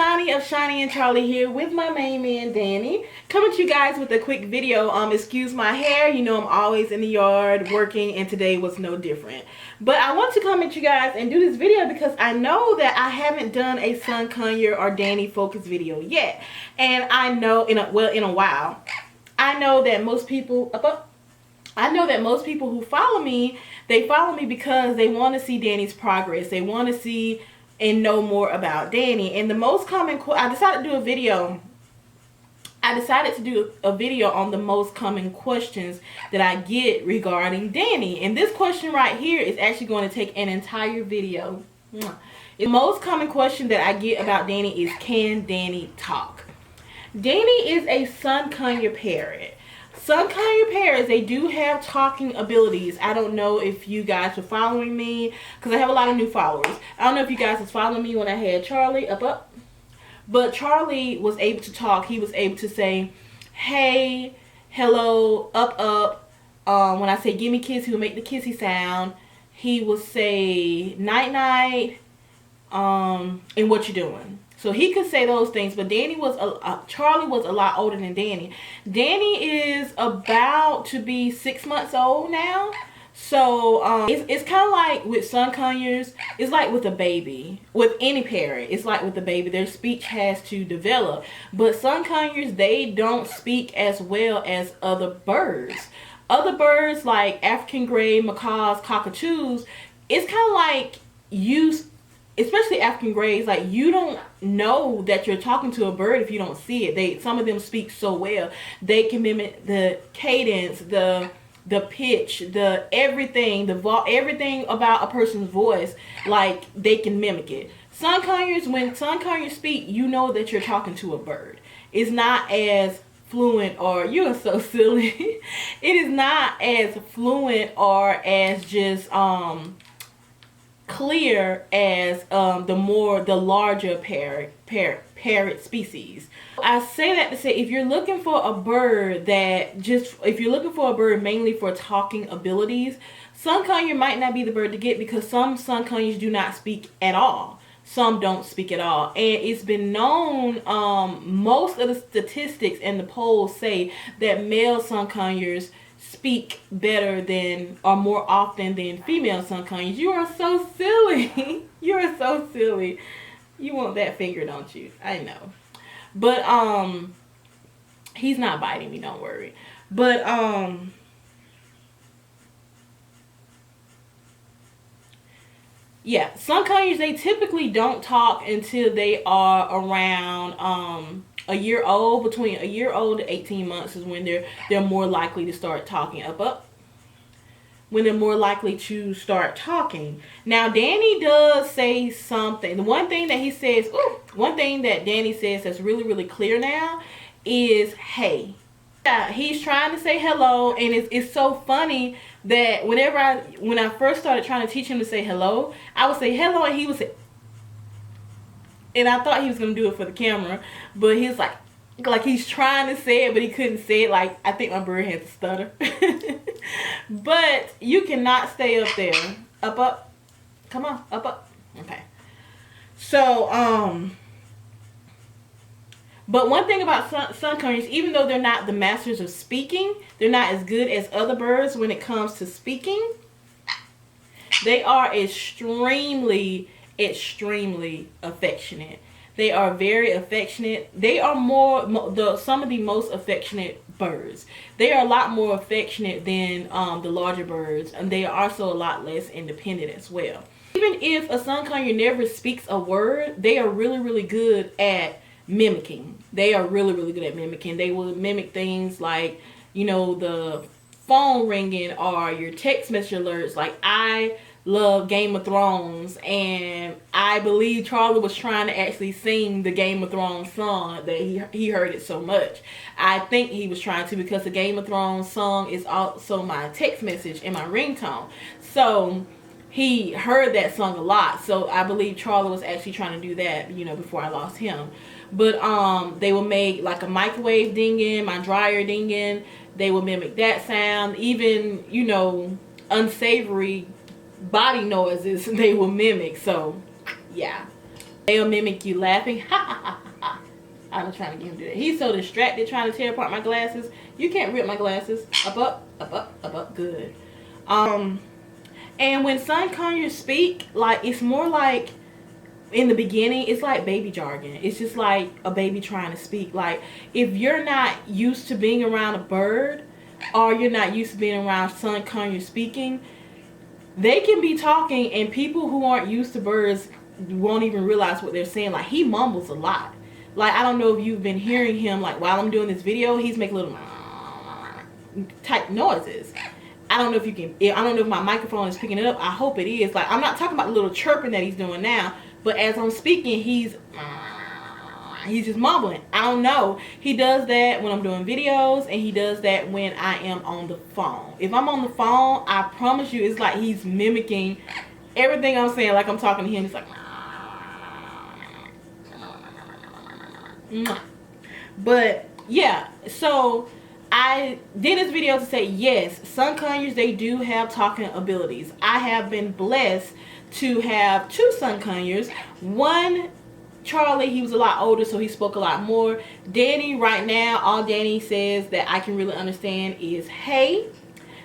Dani of Shiny and Charlie here with my main man Dani, coming to you guys with a quick video. Excuse my hair, you know I'm always in the yard working and today was no different. But I want to come at you guys and do this video because I know that I haven't done a Sun Conure or Dani focus video yet. And I know in a while. I know that most people who follow me, they follow me because they want to see Dani's progress. They want to see and know more about Dani. And the most common, I decided to do a video on the most common questions that I get regarding Dani. And this question right here is actually going to take an entire video. The most common question that I get about Dani is, can Dani talk? Dani is a Sun Conure parrot. Sun Conure parrots, they do have talking abilities. I don't know if you guys are following me because I have a lot of new followers. I don't know if you guys was following me when I had Charlie up. But Charlie was able to talk. He was able to say, hey, hello, up. When I say give me kiss, he would make the kissy sound. He would say night night, and what you doing. So he could say those things, but Charlie was a lot older than Dani. Dani is about to be 6 months old now. So it's kind of like with Sun Conures, it's like with a baby. With any parrot, it's like with a baby. Their speech has to develop. But Sun Conures, they don't speak as well as other birds. Other birds like African gray, macaws, cockatoos, it's kind of like especially African grays, like you don't know that you're talking to a bird if you don't see it. Some of them speak so well. They can mimic the cadence, the pitch, everything about a person's voice. Like they can mimic it. Sun Conures, when Sun Conures speak, you know that you're talking to a bird. It's not as fluent, or you are so silly. It is not as fluent or as just clear as the larger parrot species. I say that to say, if you're looking for a bird mainly for talking abilities, Sun Conure might not be the bird to get, because some Sun Conures do not speak at all. Some don't speak at all. And it's been known, most of the statistics and the polls say that male Sun Conures speak better than, or more often than, female Sun Conures. You are so silly. You are so silly. You want that finger, don't you? I know. But he's not biting me, don't worry. But yeah, Sun Conures, they typically don't talk until they are around a year old. Between a year old to 18 months is when they're more likely to start talking. When they're more likely to start talking. Now Dani does say something. The one thing that he says, one thing that Dani says that's really, really clear now is hey. Yeah, he's trying to say hello, and it's so funny that when I first started trying to teach him to say hello, I would say hello and he would say, and I thought he was gonna do it for the camera, but he's like he's trying to say it, but he couldn't say it. Like, I think my bird has a stutter. But you cannot stay up there. Up. Come on, up. Okay. So, but one thing about Sun Conures, even though they're not the masters of speaking, they're not as good as other birds when it comes to speaking. They are extremely affectionate. They are very affectionate. They are some of the most affectionate birds. They are a lot more affectionate than the larger birds, and they are also a lot less independent as well. Even if a Sun Conure never speaks a word, they are really, really good at mimicking. They are really, really good at mimicking. They will mimic things like, you know, the phone ringing or your text message alerts. Like, I love Game of Thrones, and I believe Charlie was trying to actually sing the Game of Thrones song that he heard it so much. I think he was trying to, because the Game of Thrones song is also my text message and my ringtone. So he heard that song a lot. So I believe Charlie was actually trying to do that, you know, before I lost him. But they will make like a microwave dinging, my dryer dinging. They will mimic that sound. Even, you know, unsavory body noises they will mimic. So yeah, they'll mimic you laughing, ha ha ha, I was trying to get him to do that. He's so distracted trying to tear apart my glasses. You can't rip my glasses. Up. Good. And when Sun Conures speak, like, it's more like, in the beginning, it's like baby jargon. It's just like a baby trying to speak. Like, if you're not used to being around a bird, or you're not used to being around Sun Conures speaking, they can be talking and people who aren't used to birds won't even realize what they're saying. Like, he mumbles a lot. Like, I don't know if you've been hearing him, like, while I'm doing this video, he's making little type noises. I don't know if you can, I don't know if my microphone is picking it up. I hope it is. Like, I'm not talking about the little chirping that he's doing now, but as I'm speaking, he's just mumbling. I don't know. He does that when I'm doing videos, and he does that when I am on the phone. If I'm on the phone, I promise you, it's like he's mimicking everything I'm saying. Like I'm talking to him. He's like, but yeah, so I did this video to say, yes, Sun Conures, they do have talking abilities. I have been blessed to have 2 Sun Conures. One, Charlie, he was a lot older, so he spoke a lot more. Dani, right now, all Dani says that I can really understand is hey.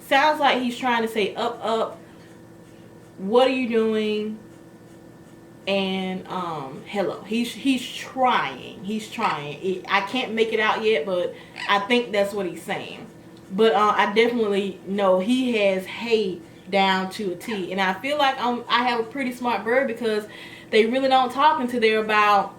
Sounds like he's trying to say up, what are you doing, and hello. He's trying. I can't make it out yet, but I think that's what he's saying. But I definitely know he has hey down to a T, and I feel like I have a pretty smart bird, because they really don't talk until they're about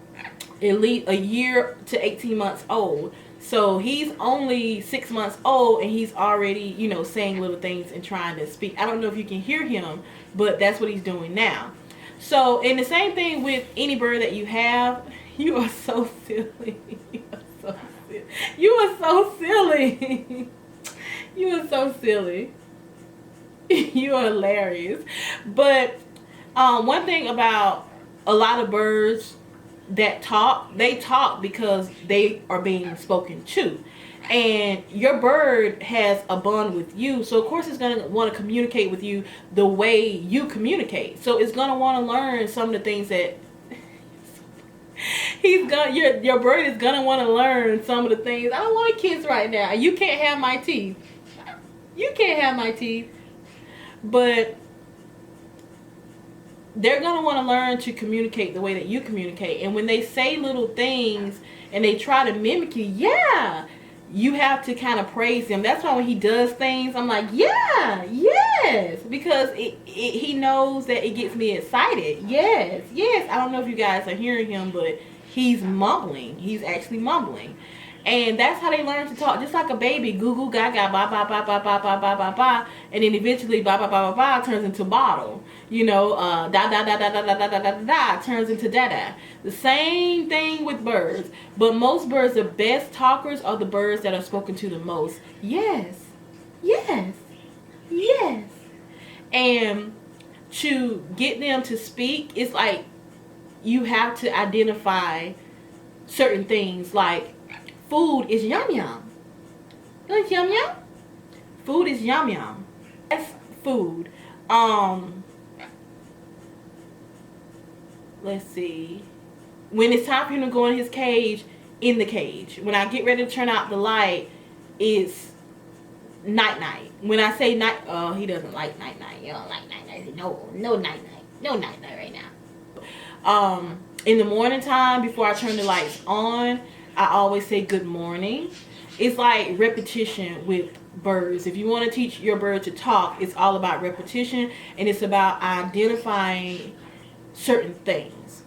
at least a year to 18 months old. So he's only 6 months old, and he's already, you know, saying little things and trying to speak. I don't know if you can hear him, but that's what he's doing now. So, and the same thing with any bird that you have. You are so silly. You are so silly. You are so silly. You are hilarious. But one thing about a lot of birds that talk, they talk because they are being spoken to. And your bird has a bond with you, so of course it's going to want to communicate with you the way you communicate. So it's going to want to learn some of the things that your bird is going to want to learn some of the things. I don't want kids right now. You can't have my teeth. You can't have my teeth. But they're going to want to learn to communicate the way that you communicate. And when they say little things and they try to mimic you, yeah, you have to kind of praise him. That's why when he does things, I'm like, yeah, yes, because he knows that it gets me excited. Yes. I don't know if you guys are hearing him, but he's mumbling. He's actually mumbling. And that's how they learn to talk, just like a baby. Goo goo gaga, ba ba ba ba ba ba ba ba ba, and then eventually ba ba ba ba ba turns into bottle. You know, da da da da da da da da da da turns into da da. The same thing with birds, but most birds, the best talkers are the birds that are spoken to the most. Yes. And to get them to speak, it's like you have to identify certain things, like food is yum yum. Like yum yum? Food is yum yum. That's food. Let's see. When it's time for him to go in his cage, in the cage. When I get ready to turn out the light, it's night night. When I say night, oh, he doesn't like night night. You don't like night night. No night night. No night night right now. In the morning time, before I turn the lights on, I always say good morning. It's like repetition with birds. If you want to teach your bird to talk, it's all about repetition, and it's about identifying certain things.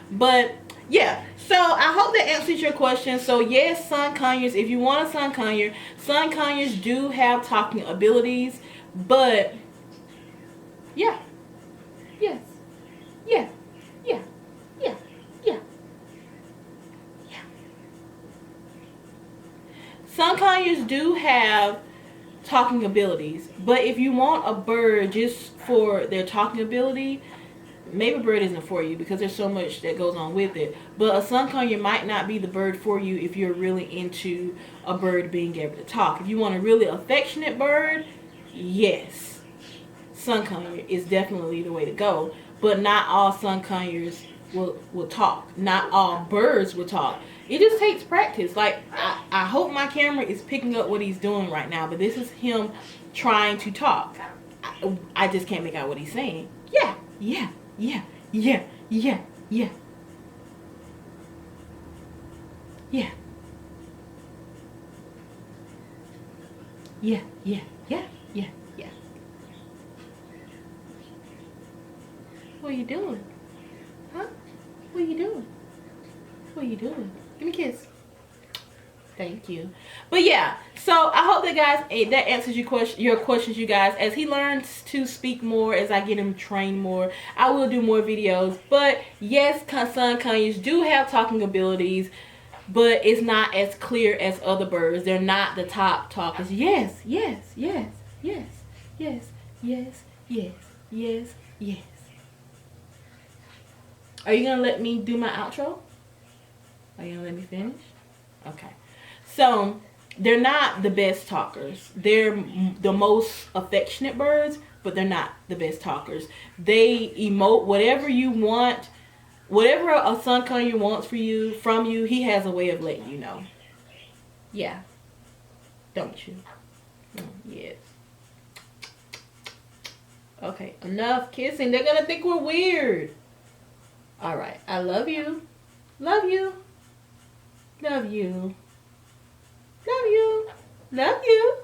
But yeah, so I hope that answers your question. So yes, Sun Conures, if you want a Sun Conure, Sun Conures do have talking abilities, but yeah, yes, yeah. Sun Conures do have talking abilities, but if you want a bird just for their talking ability, maybe a bird isn't for you, because there's so much that goes on with it. But a Sun Conure might not be the bird for you if you're really into a bird being able to talk. If you want a really affectionate bird, yes, Sun Conure is definitely the way to go. But not all Sun Conures will talk. Not all birds will talk. It just takes practice. Like, I hope my camera is picking up what he's doing right now, but this is him trying to talk. I just can't make out what he's saying. Yeah, yeah, yeah, yeah, yeah, yeah. Yeah. Yeah, yeah, yeah, yeah, yeah. What are you doing? Huh? What are you doing? What are you doing? Give me a kiss. Thank you. But yeah, so I hope that guys, that answers your questions, you guys. As he learns to speak more, as I get him trained more, I will do more videos. But yes, Sun Conures do have talking abilities, but it's not as clear as other birds. They're not the top talkers. Yes, yes, yes, yes, yes, yes, yes, yes, yes. Are you gonna let me do my outro? Are you gonna let me finish? Okay. So, they're not the best talkers. They're the most affectionate birds, but they're not the best talkers. They emote whatever you want. Whatever a Sun Conure wants from you, he has a way of letting you know. Yeah. Don't you? Yes. Okay, enough kissing. They're gonna think we're weird. Alright, I love you. Love you. Love you. Love you. Love you.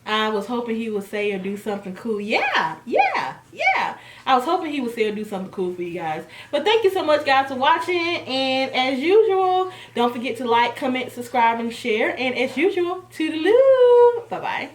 I was hoping he would say or do something cool. Yeah, yeah, yeah. I was hoping he would say or do something cool for you guys. But thank you so much, guys, for watching. And as usual, don't forget to like, comment, subscribe, and share. And as usual, toodaloo. Bye-bye.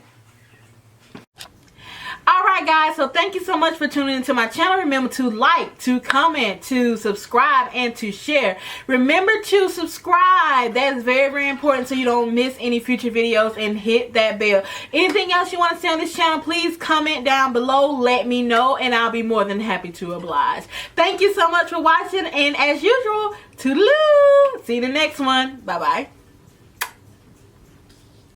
Alright guys, so thank you so much for tuning into my channel. Remember to like, to comment, to subscribe, and to share. Remember to subscribe. That is very, very important so you don't miss any future videos, and hit that bell. Anything else you want to see on this channel, please comment down below. Let me know, and I'll be more than happy to oblige. Thank you so much for watching, and as usual, toodaloo. See you in the next one. Bye-bye.